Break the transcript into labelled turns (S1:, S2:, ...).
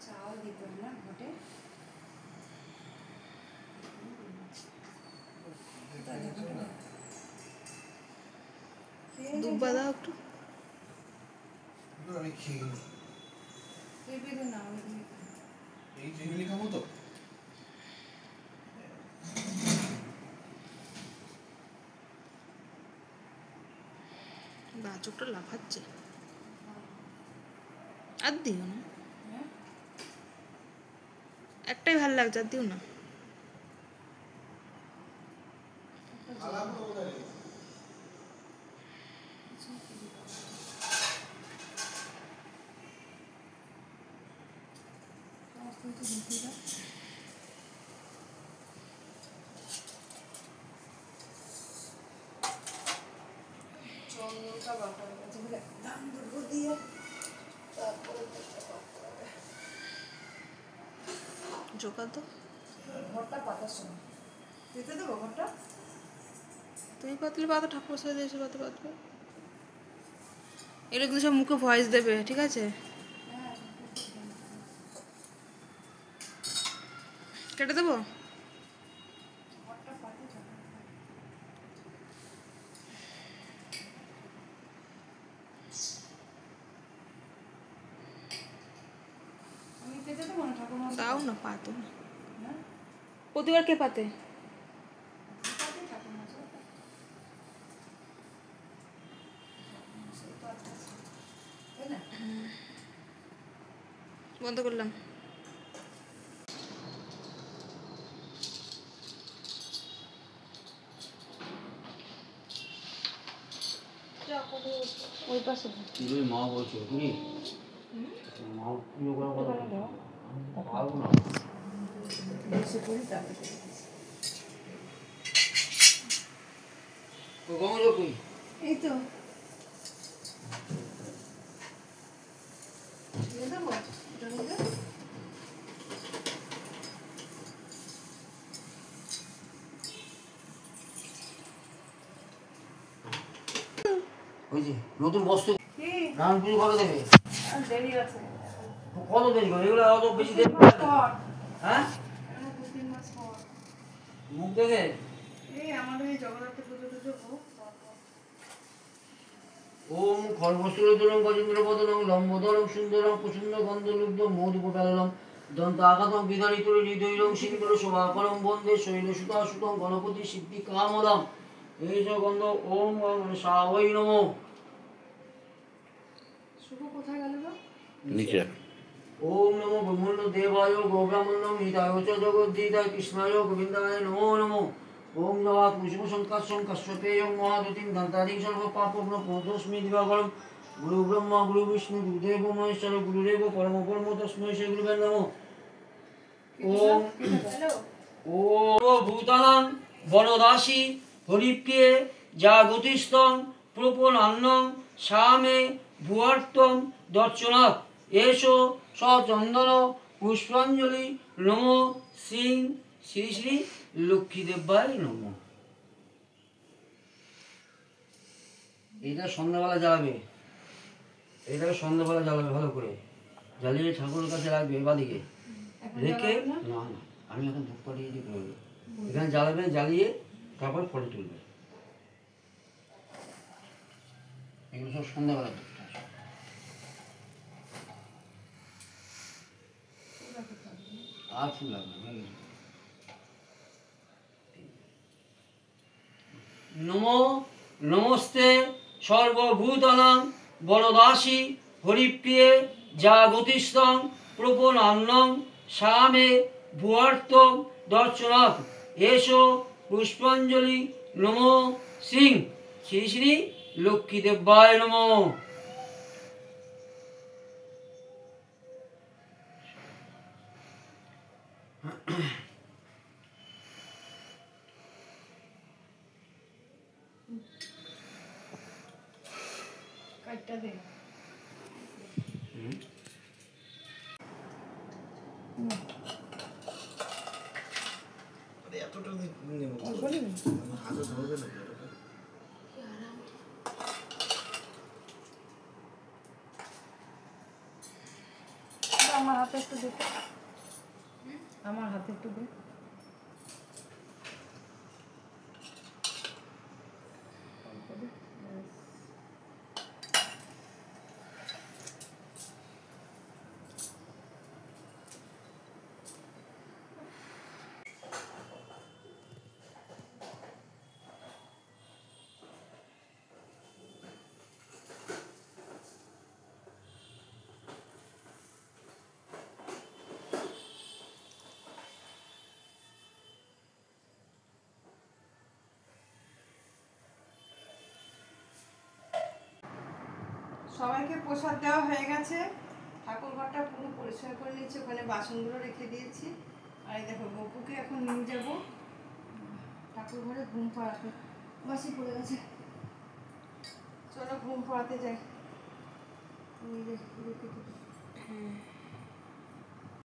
S1: চাও দিত না ঘটে
S2: দুব্বা দাও একটু
S3: আমি খেয়ে গেল
S1: না
S3: এই টেবিলে খাবো তো
S2: গাজরটা লাফাচ্ছে আর দিও না একটাই ভালো লাগছে আর দিও না
S1: চন্দ্রটা বাটা গেছে বলে দাম দুটো দিয়ে তারপরে
S2: জোগাড় তো
S1: ঘরটা পাতার সময় দিতে দেবো ঘরটা
S2: তুই পাতলে পাতা ঠাকুর সাথে এসে পাতে পাতবে এগুলো কিন্তু সব মুখে ভয়েস দেবে ঠিক আছে কেটে দেবো
S1: আমি পেতে দেবো না ঠাকুর
S2: দাও না পাতো না প্রতিবার কে পাতে বন্ধ করলাম ওই পাশে
S4: তুই মা বলছো তুমি মা পুজো করা পারবো না
S1: বেশি করে তারপরে
S4: ও গঙ্গা কই
S1: এই তো দিয়ে দেবো এটা বলবে
S4: ওই যে নতুন বস্তু
S1: কি
S4: রাম পুজো কবে দেবে
S1: আর দেরি আছে
S4: কত দেরি করে এগুলো অত বেশি দেরি
S1: পর
S4: হ্যাঁ
S1: এখনো 2-3 মাস পর
S4: মুখ দেখে
S1: এই আমাদের এই জগন্নাথ পুজো টুজো হোক তারপর
S4: ওম খর্বসুরদুরং গজেন্দ্রপদনং লম্বোদরং সুন্দরং প্রসন্ন গন্ধলুব্ধ মধুপটালং দন্ত আঘাতং বিধারিতুরি হৃদয়ং সিন্দুর শোভাকরং বন্দে শৈলসুতা সুতং গণপতি সিদ্ধি কামদম এই যে গন্ধ ওম সাবৈ নমো
S1: শুভ কোথায় গেল গো
S3: নিচে
S4: ওম নমো ব্রহ্মণ্য দেবায় গোব্রাহ্মণ্যং হিতায় চ জগদ্ধিতায় কৃষ্ণায় গোবিন্দায় নমো নমো ওম নমঃ কুসুম সংকাশং কাশ্যপেয়ং মহাদুতিং দন্তাদিং সর্ব পাপগ্ন প্রদোস্মি দিবাকরং গুরু ব্রহ্মা গুরু বিষ্ণু গুরুদেব মহেশ্বর গুরুদেব পরম ব্রহ্ম তস্मै শ্রী গুরুবে নমঃ ওম
S1: হ্যালো
S4: ওম ভূতানাং বনদাসী হরিপ্রিয়ে জাগতিস্তং প্রপনান্নং সামে ভুয়ার্তং দর্শনাথ এসো সচন্দন পুষ্পাঞ্জলি নমো শ্রী শ্রী শ্রী লক্ষ্মীদেবায় নমঃ এইটা সন্ধ্যাবেলা জ্বালাবে এইটাকে সন্ধ্যাবেলা জ্বালাবে ভালো করে জ্বালিয়ে ঠাকুরের কাছে রাখবে বাদিকে রেখে না না আমি এখন ধূপকাঠি দিয়ে করবো এখানে জ্বালাবে জ্বালিয়ে তারপর ফটো তুলবে এগুলো সব সন্ধ্যাবেলা আর ফুল লাগবে না নমো নমস্তে সর্বভূতানাং বনদাসী হরিপ্রিয়ে জাগতিস্তং প্রপনান্নং সামে ভুয়ার্তং দর্শনাথ এসো পুষ্পাঞ্জলি নমো সিং শ্রী শ্রী লক্ষ্মীদেবায় নমঃ
S1: কাটটা দে
S3: এতটা নেব
S1: বলি
S3: হাতে ধরবে না
S1: আমার হাতে একটু দে, আমার হাতে একটু দে। সবাইকে প্রসাদ দেওয়া হয়ে গেছে। ঠাকুর ঘরটা পুরো পরিষ্কার করে নিচ্ছি, ওখানে বাসনগুলো রেখে দিয়েছি। আর এই দেখো গপুকে এখন নিয়ে যাবো ঠাকুর ঘরে ঘুম পাড়াতে, বাসি পড়ে গেছে। চলো ঘুম পাড়াতে যাই। এই যে রেখে দিই।